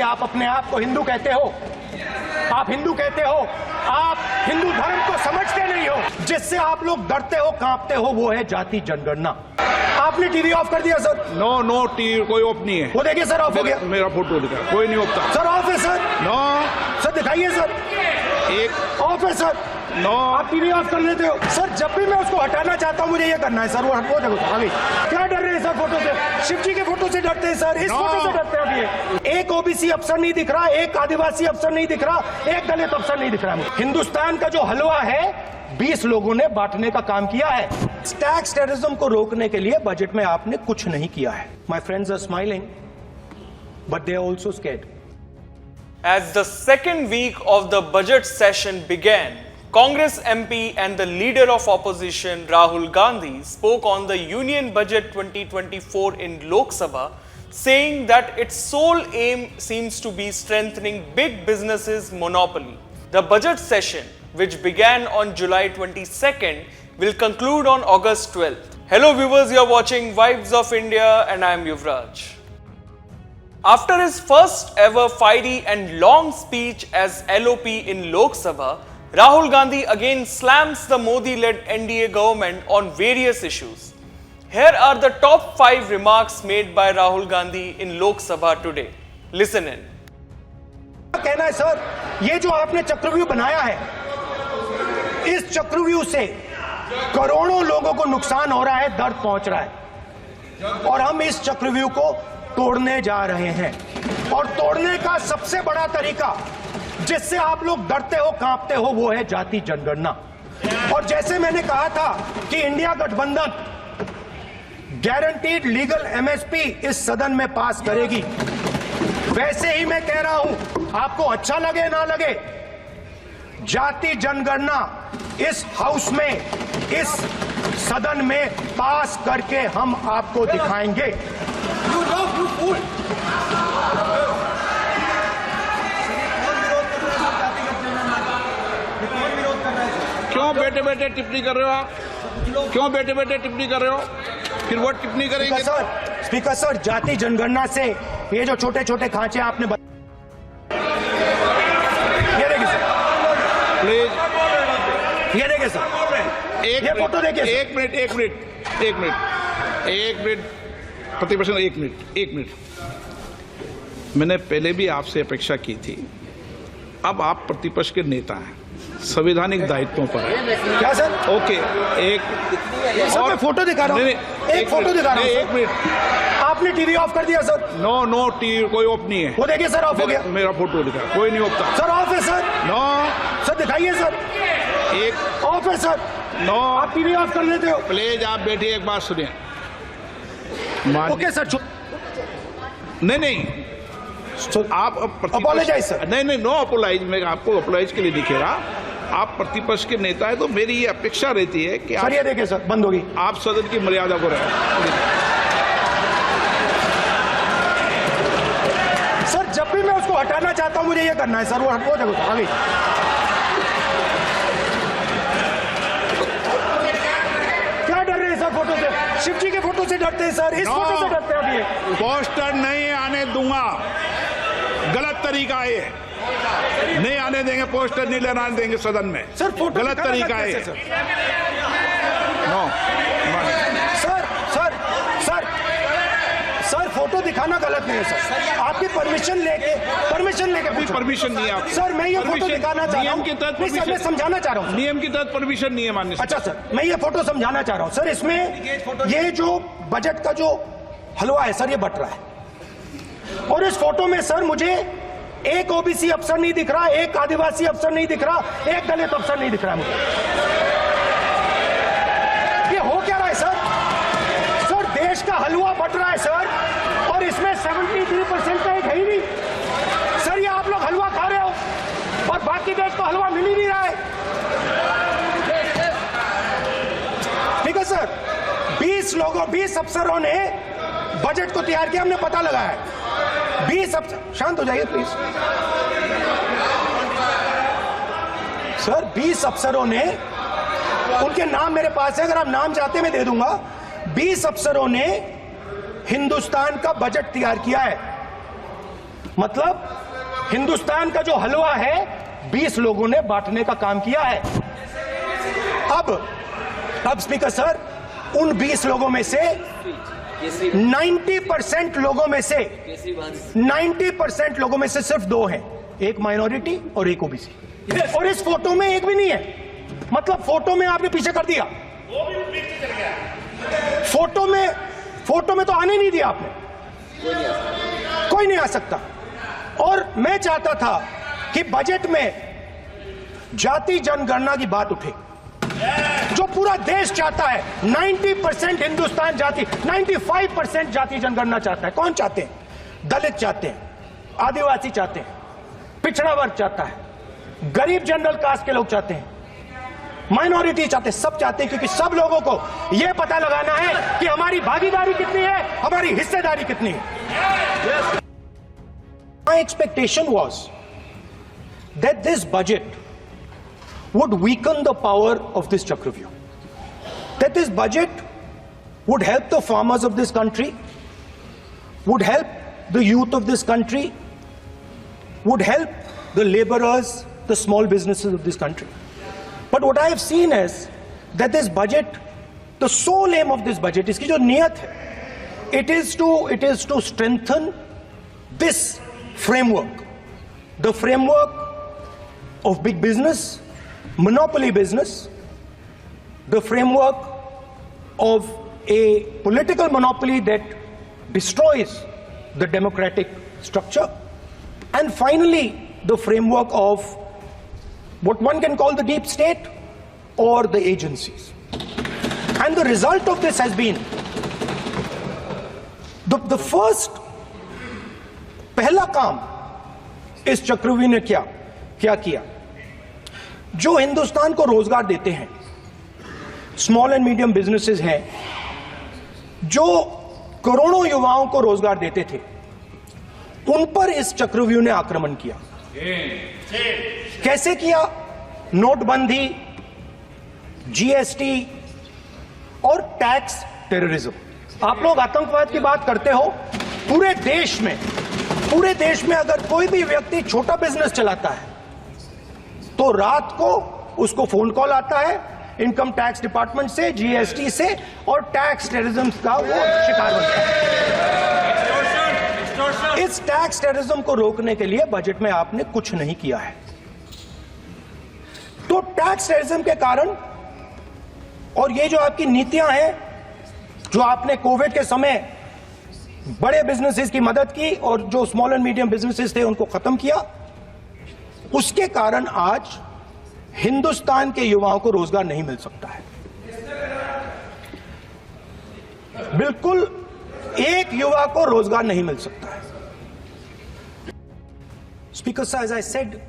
आप अपने आप को हिंदू कहते हो, आप हिंदू कहते हो, आप हिंदू धर्म को समझते नहीं हो। जिससे आप लोग डरते हो, कांपते हो, वो है जाति जनगणना। आपने टीवी ऑफ कर दिया सर? नो टीवी कोई ऑफ नहीं है। वो देखिए सर, ऑफ हो गया। मेरा फोटो दिखा, कोई नहीं ऑफ था सर। ऑफ है सर? नो सर दिखाइए सर। एक ऑफ है सर? नो। आप टीवी ऑफ कर लेते हो सर। जब भी मैं उसको हटाना चाहता हूँ मुझे ये करना है सर। वो देखो आगे क्या डर रहे हैं सर फोटो से? शिव जी के फोटो से डरते हैं सर, इस फोटो से डरते हैं। अभी एक ओबीसी अफसर नहीं दिख रहा, एक आदिवासी अफसर नहीं दिख रहा, एक दलित अफसर नहीं दिख रहा। हिंदुस्तान का जो हलवा है 20 लोगों ने बांटने का काम किया है। टैक्स टेररिज्म को रोकने के लिए बजट में आपने कुछ नहीं किया है। My friends are smiling but they are also scared. As the second week of the budget session began, Congress MP and the leader of opposition Rahul Gandhi spoke on the Union Budget 2024 in Lok Sabha, saying that its sole aim seems to be strengthening big businesses' monopoly. The budget session, which began on July 22nd, will conclude on August 12th. Hello viewers, you are watching Vibes of India and I am Yuvraj. After his first ever fiery and long speech as LOP in Lok Sabha, Rahul Gandhi again slams the Modi-led NDA government on various issues. Here are the top 5 remarks made by Rahul Gandhi in Lok Sabha today. Listen in. कहना है sir, ये जो आपने चक्रव्यूह बनाया है, इस चक्रव्यूह से करोड़ों लोगों को नुकसान हो रहा है, दर्द पहुंच रहा है, और हम इस चक्रव्यूह को तोड़ने जा रहे हैं। और तोड़ने का सबसे बड़ा तरीका, जिससे आप लोग डरते हो, कांपते हो, वो है जाति जनगणना। और जैसे मैंने कहा था कि इंडिया गठबंधन गारंटीड लीगल एमएसपी इस सदन में पास करेगी, वैसे ही मैं कह रहा हूं, आपको अच्छा लगे ना लगे, जाति जनगणना इस हाउस में, इस सदन में पास करके हम आपको दिखाएंगे। क्यों बैठे बैठे टिप्पणी कर रहे हो आप? क्यों बैठे बैठे टिप्पणी कर रहे हो? फिर वो टिप्पणी करेंगे। स्पीकर सर, जाति जनगणना से ये जो छोटे छोटे खांचे आपने ये देखिए सर, प्लीज ये देखिए सर, ये फोटो देखिए। एक मिनट प्रतिपक्ष, एक मिनट। मैंने पहले भी आपसे अपेक्षा की थी, अब आप प्रतिपक्ष के नेता हैं, संवैधानिक दायित्वों पर है। क्या सर? ओके, एक और मैं फोटो दिखा रहा हूँ, एक फोटो दिखा रहा हूँ। एक मिनट, आपने टीवी ऑफ कर दिया सर? नो टीवी कोई ऑफ नहीं है। वो देखिए सर, ऑफ हो गया। मेरा फोटो दिखा, कोई नहीं ऑफ था सर। ऑफ है सर? नो सर दिखाइए सर। एक ऑफ है सर? नो। आप टीवी ऑफ कर लेते हो? प्लीज आप बैठिए, एक बात सुनिए। Okay sir. नहीं, आप अपोलोजाइज सर। नहीं, नो अपोलाइज। मैं आपको अपोलाइज के लिए दिखे रहा। आप प्रतिपक्ष के नेता है तो मेरी ये अपेक्षा रहती है कि सर ये देखिए सर, बंद होगी। आप सदन की मर्यादा को रखें। सर जब भी मैं उसको हटाना चाहता हूं मुझे ये करना है सर। वो देखो आगे क्या डर रहे हैं सर फोटो से? शिव जी के फोटो से डरते हैं सर, इस फोटो से डरते हैं। अभी पोस्टर नहीं आने दूंगा, गलत तरीका है, नहीं आने देंगे, पोस्टर नहीं लेना देंगे सदन में। सर फोटो गलत तरीका है। नो सर फोटो दिखाना गलत नहीं है सर। आपकी परमिशन लेके परमिशन नहीं है आप। सर मैं ये फोटो दिखाना चाह रहा हूँ, नियम के तहत मैं समझाना चाह रहा हूँ। नियम के तहत परमिशन नहीं है माननीय। अच्छा सर, मैं ये फोटो समझाना चाह रहा हूँ सर। इसमें ये जो बजट का जो हलवा है सर, ये बट रहा है, और इस फोटो में सर मुझे एक ओबीसी अफसर नहीं दिख रहा, एक आदिवासी अफसर नहीं दिख रहा, एक दलित अफसर नहीं दिख रहा मुझे। ये हो क्या रहा है सर? सर देश का हलवा बट रहा है सर, और इसमें 73% का एक है ही नहीं सर। ये आप लोग हलवा खा रहे हो और बाकी देश को हलवा मिल ही नहीं रहा है। ठीक है सर, 20 अफसरों ने बजट को तैयार किया, हमने पता लगाया है। 20 अफसर, शांत हो जाइए प्लीज सर। 20 अफसरों ने, उनके नाम मेरे पास है, अगर आप नाम चाहते मैं दे दूंगा। 20 अफसरों ने हिंदुस्तान का बजट तैयार किया है, मतलब हिंदुस्तान का जो हलवा है 20 लोगों ने बांटने का काम किया है। अब स्पीकर सर, उन 20 लोगों में से 90% लोगों में से 90% लोगों में से सिर्फ 2 हैं, एक माइनॉरिटी और एक ओबीसी। और इस फोटो में एक भी नहीं है। मतलब फोटो में आपने पीछे कर दिया, वो भी पीछे चल गया। फोटो में तो आने नहीं दिया आपने, कोई नहीं आ सकता। और मैं चाहता था कि बजट में जाति जनगणना की बात उठे, जो पूरा देश चाहता है। 90% हिंदुस्तान जाति, 95% जाति जनगणना चाहता है। कौन चाहते हैं? दलित चाहते हैं, आदिवासी चाहते हैं, पिछड़ा वर्ग चाहता है, गरीब जनरल कास्ट के लोग चाहते हैं, माइनॉरिटी चाहते हैं, सब चाहते हैं, क्योंकि सब लोगों को यह पता लगाना है कि हमारी भागीदारी कितनी है, हमारी हिस्सेदारी कितनी है। My expectation was that this budget would weaken the power of this Chakravyuh. That this budget would help the farmers of this country, would help the youth of this country, would help the laborers, the small businesses of this country. But what I have seen is that this budget, the sole aim of this budget, iski jo niyat hai, it is to strengthen this framework, the framework of big business, monopoly business, the framework of a political monopoly that destroys the democratic structure, and finally the framework of what one can call the deep state or the agencies. And the result of this has been the first, पहला काम इस चक्रव्यूह ने क्या किया? जो हिंदुस्तान को रोजगार देते हैं, स्मॉल एंड मीडियम बिजनेसेस हैं, जो करोड़ों युवाओं को रोजगार देते थे, उन पर इस चक्रव्यूह ने आक्रमण किया। कैसे किया? नोटबंदी, जीएसटी और टैक्स टेररिज्म। आप लोग आतंकवाद की बात करते हो, पूरे देश में अगर कोई भी व्यक्ति छोटा बिजनेस चलाता है तो रात को उसको फोन कॉल आता है इनकम टैक्स डिपार्टमेंट से, जीएसटी से, और टैक्स टेररिज्म का वो शिकार बनता है। इस टैक्स टेररिज्म को रोकने के लिए बजट में आपने कुछ नहीं किया है। तो टैक्स टेररिज्म के कारण और ये जो आपकी नीतियां हैं, जो आपने कोविड के समय बड़े बिजनेसेस की मदद की और जो स्मॉल एंड मीडियम बिजनेसेस थे उनको खत्म किया, उसके कारण आज हिंदुस्तान के युवाओं को रोजगार नहीं मिल सकता है। बिल्कुल एक युवा को रोजगार नहीं मिल सकता है। स्पीकर साहब, as I said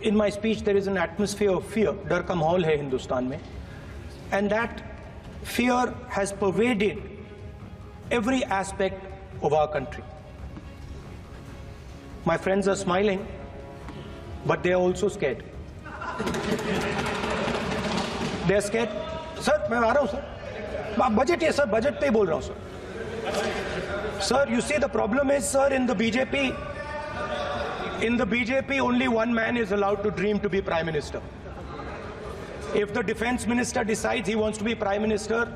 in my speech, there is an atmosphere of fear. डर का माहौल है हिंदुस्तान में, and that fear has pervaded every aspect of our country. My friends are smiling, but they are also scared. They are scared. Sir, मैं आ रहा हूं sir, budget है sir, budget पे ही बोल रहा हूं sir. Sir, you see the problem is, sir, in the BJP only one man is allowed to dream to be prime minister. If the defense minister decides he wants to be prime minister,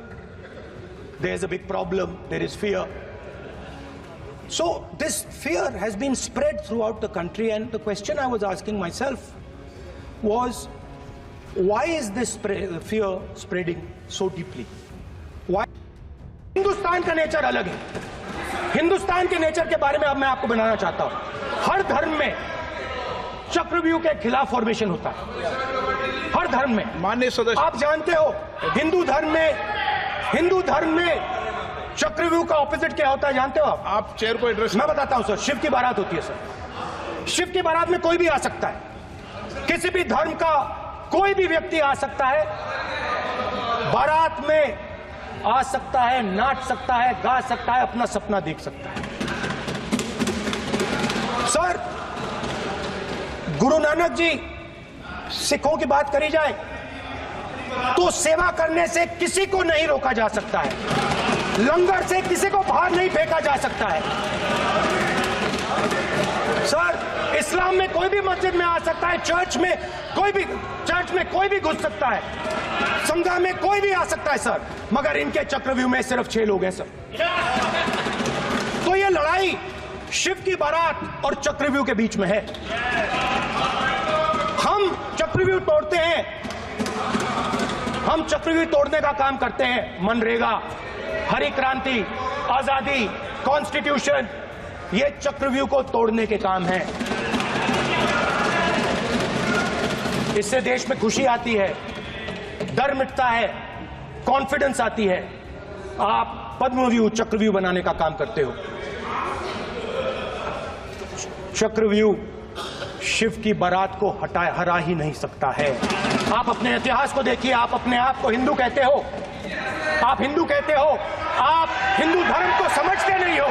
there's a big problem, there is fear. So this fear has been spread throughout the country, and the question I was asking myself was, why is this fear spreading so deeply? Why? Hindustan का nature अलग है। हिंदुस्तान के nature के बारे में अब मैं आपको बनाना चाहता हूं। हर धर्म में चक्रव्यूह के खिलाफ फॉर्मेशन होता है, हर धर्म में। माननीय सदस्य, आप जानते हो हिंदू धर्म में चक्रव्यूह का ऑपोजिट क्या होता है, जानते हो आप चेयर को एड्रेस। मैं बताता हूं सर। शिव की बारात होती है सर। शिव की बारात में कोई भी आ सकता है, किसी भी धर्म का कोई भी व्यक्ति आ सकता है, बारात में आ सकता है, नाच सकता है, गा सकता है, अपना सपना देख सकता है। सर, गुरु नानक जी, सिखों की बात करी जाए तो सेवा करने से किसी को नहीं रोका जा सकता है, लंगर से किसी को बाहर नहीं फेंका जा सकता है। सर इस्लाम में कोई भी मस्जिद में आ सकता है, चर्च में कोई भी घुस सकता है, संघा में कोई भी आ सकता है सर, मगर इनके चक्रव्यूह में सिर्फ 6 लोग हैं सर। तो ये लड़ाई शिव की बारात और चक्रव्यूह के बीच में है। हम चक्रव्यूह तोड़ते हैं, हम चक्रव्यूह तोड़ने का काम करते हैं। मनरेगा, हरी क्रांति, आजादी, कॉन्स्टिट्यूशन, ये चक्रव्यूह को तोड़ने के काम हैं। इससे देश में खुशी आती है, डर मिटता है, कॉन्फिडेंस आती है। आप पद्मव्यूह चक्रव्यूह बनाने का काम करते हो। चक्रव्यूह शिव की बारात को हरा ही नहीं सकता है। आप अपने इतिहास को देखिए, आप अपने आप को हिंदू कहते हो, आप हिंदू कहते हो, आप हिंदू धर्म को समझते नहीं हो।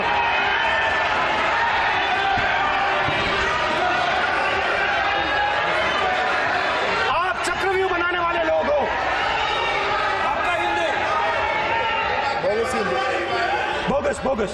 आप चक्रव्यूह बनाने वाले लोग हो। आपका हिंदू बोगस।